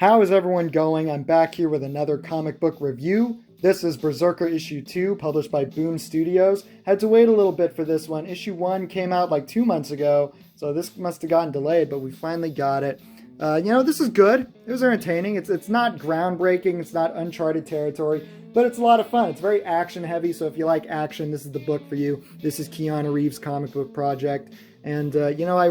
How is everyone going? I'm back here with another comic book review. This is Berserker Issue 2, published by Boom Studios. Had to wait a little bit for this one. Issue 1 came out like 2 months ago, so this must have gotten delayed, but we finally got it. This is good. It was entertaining. It's not groundbreaking. It's not uncharted territory, but it's a lot of fun. It's very action heavy, so if you like action, this is the book for you. This is Keanu Reeves' comic book project. And, I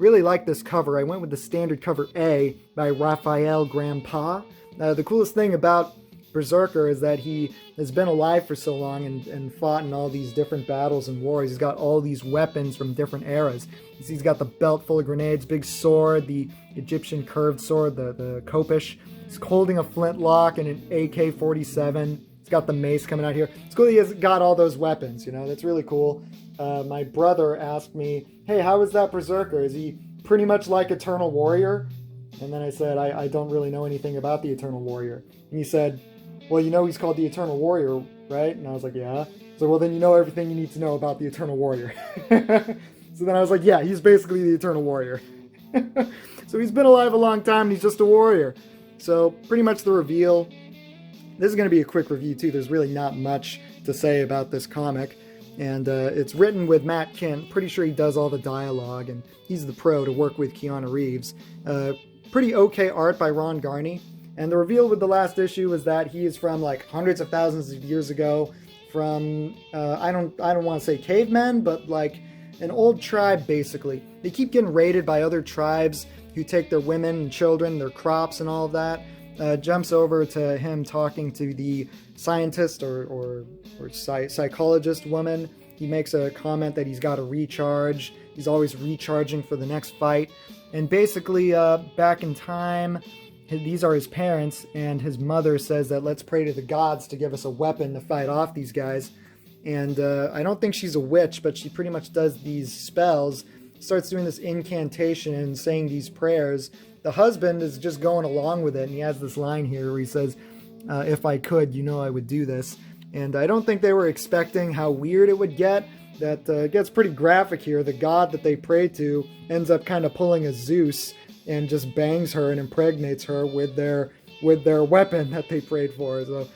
really like this cover. I went with the standard cover A by Raphael Grandpa. The coolest thing about Berserker is that he has been alive for so long and fought in all these different battles and wars. He's got all these weapons from different eras. He's got the belt full of grenades, big sword, the Egyptian curved sword, the Kopish. He's holding a flintlock and an AK-47. He's got the mace coming out here. It's cool he has got all those weapons, that's really cool. My brother asked me, hey, how is that Berserker? Is he pretty much like Eternal Warrior? And then I said, I don't really know anything about the Eternal Warrior. And he said, well, he's called the Eternal Warrior, right? And I was like, yeah. So, well, then you know everything you need to know about the Eternal Warrior. So then I was like, yeah, he's basically the Eternal Warrior. So he's been alive a long time, and he's just a warrior. So pretty much the reveal. This is going to be a quick review, too. There's really not much to say about this comic. And it's written with Matt Kent. Pretty sure he does all the dialogue, and he's the pro to work with Keanu Reeves. Pretty okay art by Ron Garney. And the reveal with the last issue is that he is from like hundreds of thousands of years ago, from I don't want to say cavemen, but like an old tribe basically. They keep getting raided by other tribes who take their women and children, their crops, and all of that. Jumps over to him talking to the scientist or psychologist woman. He makes a comment that he's got to recharge. He's always recharging for the next fight. And basically, back in time, these are his parents, and his mother says that let's pray to the gods to give us a weapon to fight off these guys. And I don't think she's a witch, but she pretty much does these spells, starts doing this incantation and saying these prayers. The husband is just going along with it, and he has this line here where he says, if I could, I would do this. And I don't think they were expecting how weird it would get. That gets pretty graphic here. The god that they pray to ends up kind of pulling a Zeus and just bangs her and impregnates her with their weapon that they prayed for. So,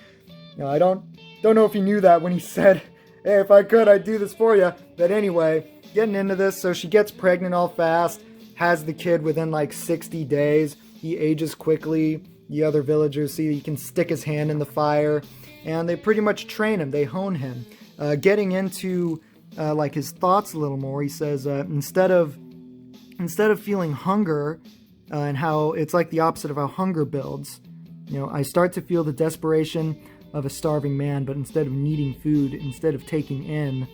I don't know if he knew that when he said, hey, if I could, I'd do this for you. But anyway, getting into this, so she gets pregnant all fast, has the kid within like 60 days. He ages quickly. The other villagers see he can stick his hand in the fire, and they pretty much train him. They hone him. Getting into like his thoughts a little more, he says instead of feeling hunger and how it's like the opposite of how hunger builds. I start to feel the desperation of a starving man, but instead of needing food, instead of taking in,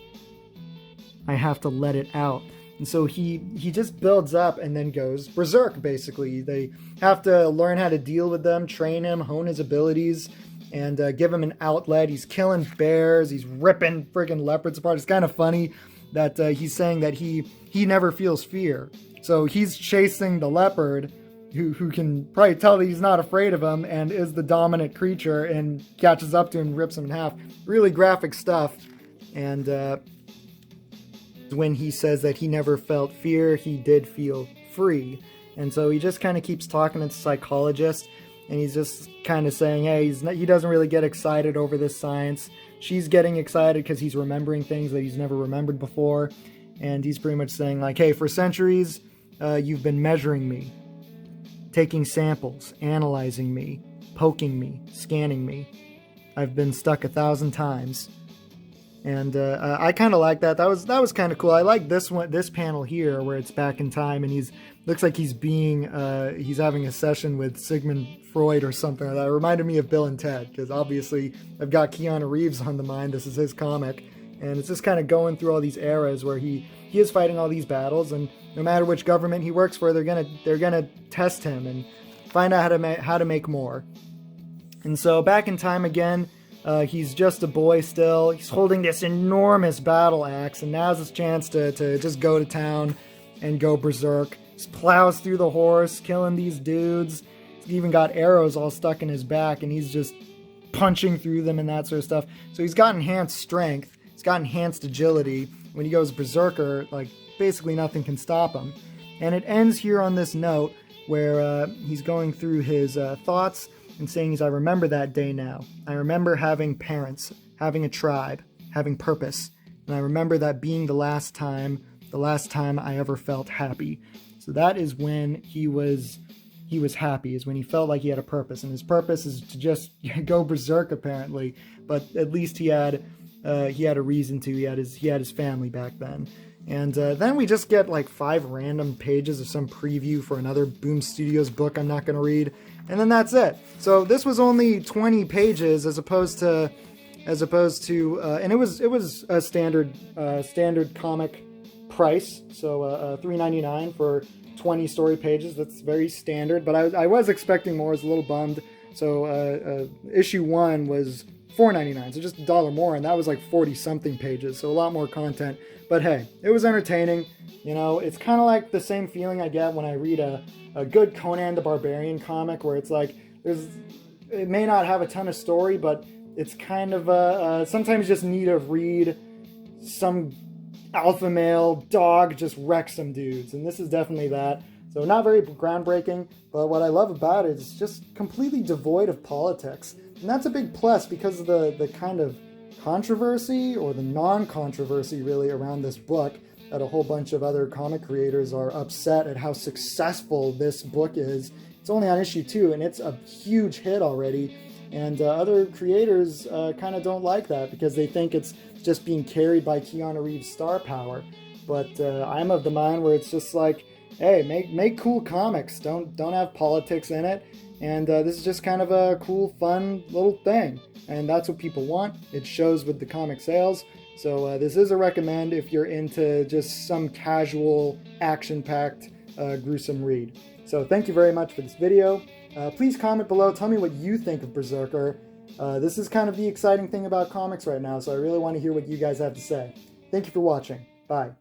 I have to let it out. And so he just builds up and then goes berserk, basically. They have to learn how to deal with them, train him, hone his abilities, and give him an outlet. He's killing bears. He's ripping friggin' leopards apart. It's kind of funny that he's saying that he never feels fear. So he's chasing the leopard, who can probably tell that he's not afraid of him and is the dominant creature, and catches up to him and rips him in half. Really graphic stuff. And when he says that he never felt fear, he did feel free. And so he just kind of keeps talking to the psychologist, and he's just kind of saying, hey, he doesn't really get excited over this science. She's getting excited because he's remembering things that he's never remembered before. And he's pretty much saying, like, hey, for centuries, you've been measuring me, taking samples, analyzing me, poking me, scanning me. I've been stuck 1,000 times. And I kind of like that. That was kind of cool. I like this panel here where it's back in time, and looks like he's having a session with Sigmund Freud or something. That reminded me of Bill and Ted, because obviously I've got Keanu Reeves on the mind. This is his comic, and it's just kind of going through all these eras where he is fighting all these battles, and no matter which government he works for, they're gonna test him and find out how to make more. And so back in time again. He's just a boy still. He's holding this enormous battle axe, and now's his chance to just go to town and go berserk. He plows through the horse, killing these dudes. He's even got arrows all stuck in his back, and he's just punching through them and that sort of stuff. So he's got enhanced strength. He's got enhanced agility. When he goes berserker, like, basically nothing can stop him. And it ends here on this note. where he's going through his thoughts and saying, I remember that day now. I remember having parents, having a tribe, having purpose. And I remember that being the last time I ever felt happy. So that is when he was happy, is when he felt like he had a purpose. And his purpose is to just go berserk, apparently. But at least he had a reason to. He had his family back then. And then we just get like 5 random pages of some preview for another Boom Studios book I'm not going to read. And then that's it. So this was only 20 pages as opposed to and it was a standard comic price. So $3.99 for 20 story pages. That's very standard, but I was expecting more. I was a little bummed. So issue 1 was $4.99, so just $1 more, and that was like 40 something pages, so a lot more content. But hey, it was entertaining. You know, it's kind of like the same feeling I get when I read a good Conan the Barbarian comic, where it's like it may not have a ton of story, but it's kind of sometimes you just need to read some alpha male dog just wreck some dudes, and this is definitely that. So not very groundbreaking, but what I love about it is just completely devoid of politics. And that's a big plus because of the kind of controversy, or the non-controversy really, around this book, that a whole bunch of other comic creators are upset at how successful this book is. It's only on issue 2, and it's a huge hit already. And other creators kind of don't like that because they think it's just being carried by Keanu Reeves' star power. But I'm of the mind where it's just like, hey, make cool comics. Don't have politics in it. And this is just kind of a cool, fun little thing. And that's what people want. It shows with the comic sales. So this is a recommend if you're into just some casual, action-packed, gruesome read. So thank you very much for this video. Please comment below. Tell me what you think of Berserker. This is kind of the exciting thing about comics right now, so I really want to hear what you guys have to say. Thank you for watching. Bye.